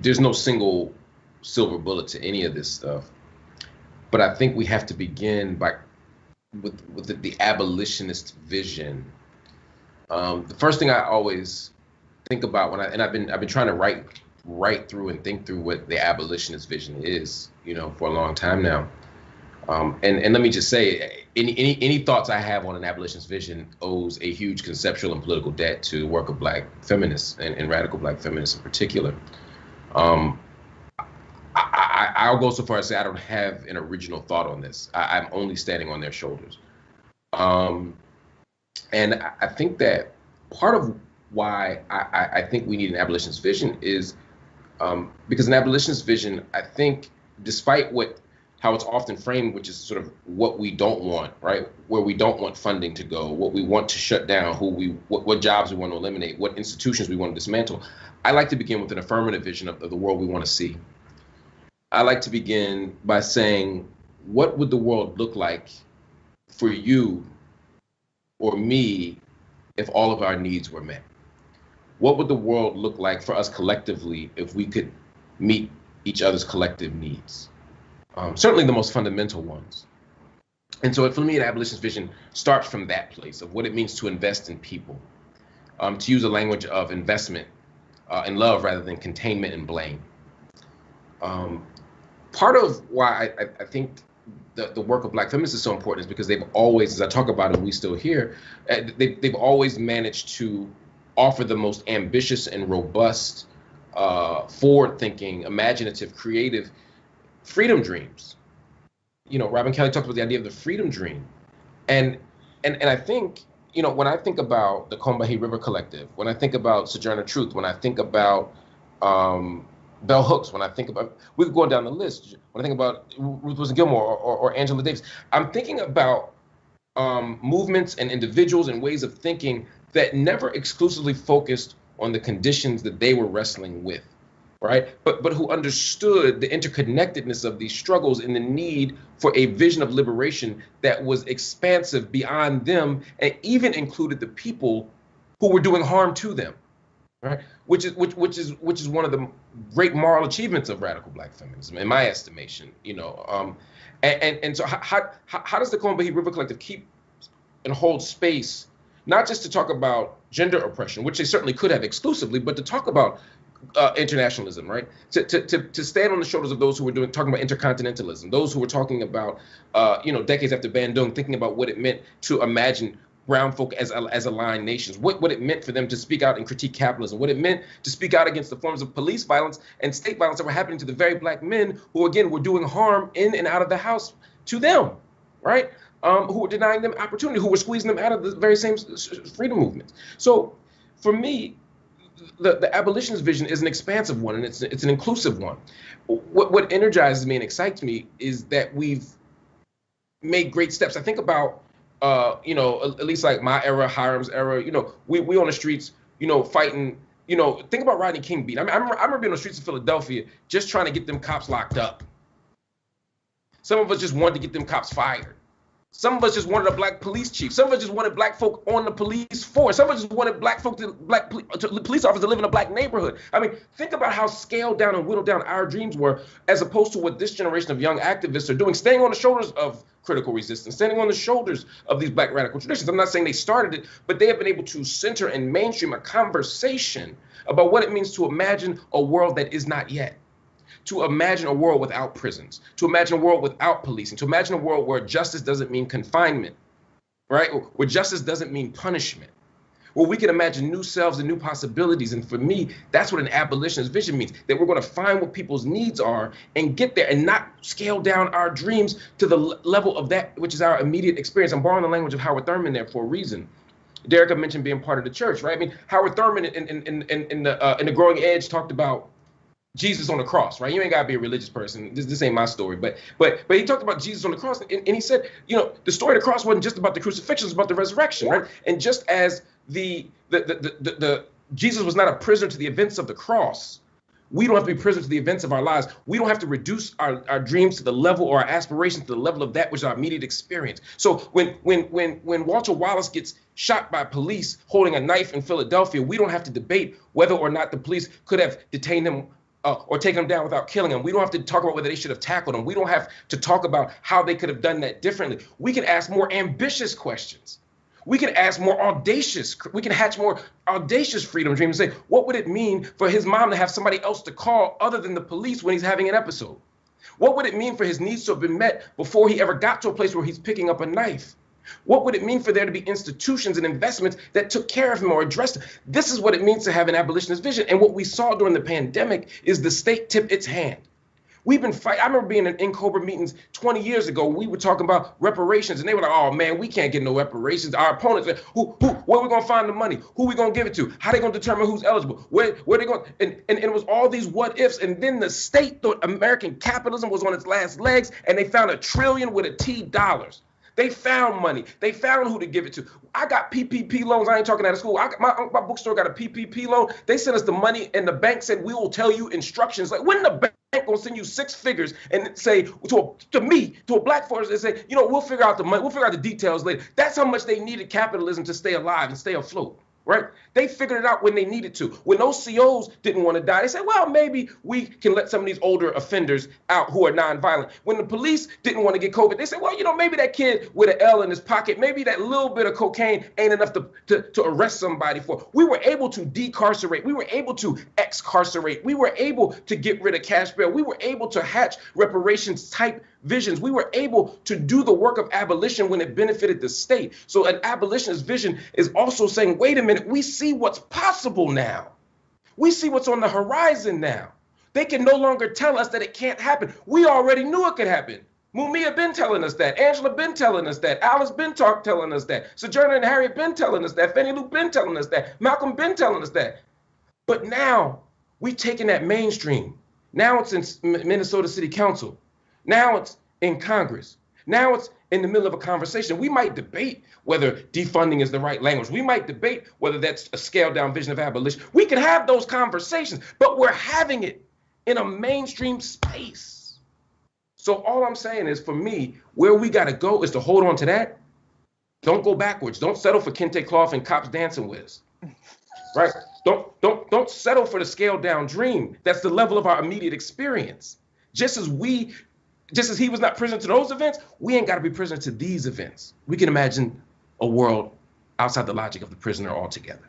there's no single silver bullet to any of this stuff. But I think we have to begin by with the abolitionist vision. The first thing I always think about when I've been trying to write through and think through what the abolitionist vision is, for a long time now. And let me just say, any thoughts I have on an abolitionist vision owes a huge conceptual and political debt to the work of Black feminists and radical Black feminists in particular. Um, I'll go so far as to say I don't have an original thought on this. I'm only standing on their shoulders. Um, and I think that part of why I think we need an abolitionist vision is because an abolitionist vision, I think, despite how it's often framed, which is sort of what we don't want, right? Where we don't want funding to go, what we want to shut down, what jobs we want to eliminate, what institutions we want to dismantle. I like to begin with an affirmative vision of the world we want to see. I like to begin by saying, what would the world look like for you or me if all of our needs were met? What would the world look like for us collectively if we could meet each other's collective needs? Certainly the most fundamental ones. And so for me, an abolitionist vision starts from that place of what it means to invest in people, to use a language of investment and love rather than containment and blame. Part of why I think the work of Black feminists is so important is because they've always, as I talk about it, we still here, they've always managed to offer the most ambitious and robust, forward-thinking, imaginative, creative freedom dreams. Robin Kelly talked about the idea of the freedom dream. And I think, when I think about the Combahee River Collective, when I think about Sojourner Truth, when I think about Bell Hooks, when I think about, we're going down the list, when I think about Ruth Wilson Gilmore or Angela Davis, I'm thinking about movements and individuals and ways of thinking that never exclusively focused on the conditions that they were wrestling with, right? But who understood the interconnectedness of these struggles and the need for a vision of liberation that was expansive beyond them and even included the people who were doing harm to them, right? Which is one of the great moral achievements of radical Black feminism, in my estimation. And so how does the Combahee River Collective keep and hold space, not just to talk about gender oppression, which they certainly could have exclusively, but to talk about internationalism, right? To stand on the shoulders of those who were talking about intercontinentalism, those who were talking about, decades after Bandung, thinking about what it meant to imagine brown folk as aligned nations, what it meant for them to speak out and critique capitalism, what it meant to speak out against the forms of police violence and state violence that were happening to the very Black men who, again, were doing harm in and out of the house to them, right? Who were denying them opportunity, who were squeezing them out of the very same freedom movements. So for me, the abolitionist vision is an expansive one, and it's an inclusive one. What energizes me and excites me is that we've made great steps. I think about, at least like my era, Hiram's era, we on the streets, fighting, think about Rodney King beat. I remember being on the streets of Philadelphia just trying to get them cops locked up. Some of us just wanted to get them cops fired. Some of us just wanted a Black police chief. Some of us just wanted Black folk on the police force. Some of us just wanted Black folk police officers to live in a Black neighborhood. I mean, think about how scaled down and whittled down our dreams were, as opposed to what this generation of young activists are doing, standing on the shoulders of critical resistance, standing on the shoulders of these Black radical traditions. I'm not saying they started it, but they have been able to center and mainstream a conversation about what it means to imagine a world that is not yet. To imagine a world without prisons, to imagine a world without policing, to imagine a world where justice doesn't mean confinement, right? Where justice doesn't mean punishment, where we can imagine new selves and new possibilities. And for me, that's what an abolitionist vision means, that we're going to find what people's needs are and get there and not scale down our dreams to the level of that which is our immediate experience. I'm borrowing the language of Howard Thurman there for a reason. Derek mentioned being part of the church, right? I mean, Howard Thurman in the Growing Edge talked about Jesus on the cross, right? You ain't gotta be a religious person. This ain't my story, but he talked about Jesus on the cross, and he said, the story of the cross wasn't just about the crucifixion, it's about the resurrection, right? And just as the Jesus was not a prisoner to the events of the cross, we don't have to be prisoners to the events of our lives. We don't have to reduce our dreams to the level or our aspirations to the level of that which is our immediate experience. So when Walter Wallace gets shot by police holding a knife in Philadelphia, we don't have to debate whether or not the police could have detained him or taking them down without killing them. We don't have to talk about whether they should have tackled them. We don't have to talk about how they could have done that differently. We can ask more ambitious questions. We can ask more audacious, we can hatch more audacious freedom dreams and say, what would it mean for his mom to have somebody else to call other than the police when he's having an episode? What would it mean for his needs to have been met before he ever got to a place where he's picking up a knife? What would it mean for there to be institutions and investments that took care of him or addressed him? This is what it means to have an abolitionist vision. And what we saw during the pandemic is the state tip its hand. We've been fighting. I remember being in COBRA meetings 20 years ago. We were talking about reparations, and they were like, "Oh man, we can't get no reparations." Our opponents, where are we gonna find the money? Who are we gonna give it to? How are they gonna determine who's eligible? Where are they going? And it was all these what ifs. And then the state thought American capitalism was on its last legs, and they found $1 trillion with a T dollars. They found money. They found who to give it to. I got PPP loans. I ain't talking out of school. My bookstore got a PPP loan. They sent us the money, and the bank said, we will tell you instructions. Like, when the bank gonna send you 6 figures and say to a black person, and say, we'll figure out the money. We'll figure out the details later. That's how much they needed capitalism to stay alive and stay afloat. Right? They figured it out when they needed to. When those COs didn't want to die, they said, well, maybe we can let some of these older offenders out who are nonviolent. When the police didn't want to get COVID, they said, well, maybe that kid with an L in his pocket, maybe that little bit of cocaine ain't enough to arrest somebody for. We were able to decarcerate. We were able to excarcerate. We were able to get rid of cash bail. We were able to hatch reparations type visions. We were able to do the work of abolition when it benefited the state. So an abolitionist vision is also saying, wait a minute, we see what's possible now. We see what's on the horizon now. They can no longer tell us that it can't happen. We already knew it could happen. Mumia been telling us that. Angela been telling us that. Alice been telling us that. Sojourner and Harriet been telling us that. Fannie Lou been telling us that. Malcolm been telling us that. But now we've taken that mainstream. Now it's in Minnesota City Council. Now it's in Congress. Now it's in the middle of a conversation. We might debate whether defunding is the right language. We might debate whether that's a scaled down vision of abolition. We can have those conversations, but we're having it in a mainstream space. So all I'm saying is, for me, where we got to go is to hold on to that. Don't go backwards. Don't settle for kente cloth and cops dancing with us. Right? Don't settle for the scaled down dream. That's the level of our immediate experience. Just as he was not prisoner to those events, we ain't got to be prisoner to these events. We can imagine a world outside the logic of the prisoner altogether.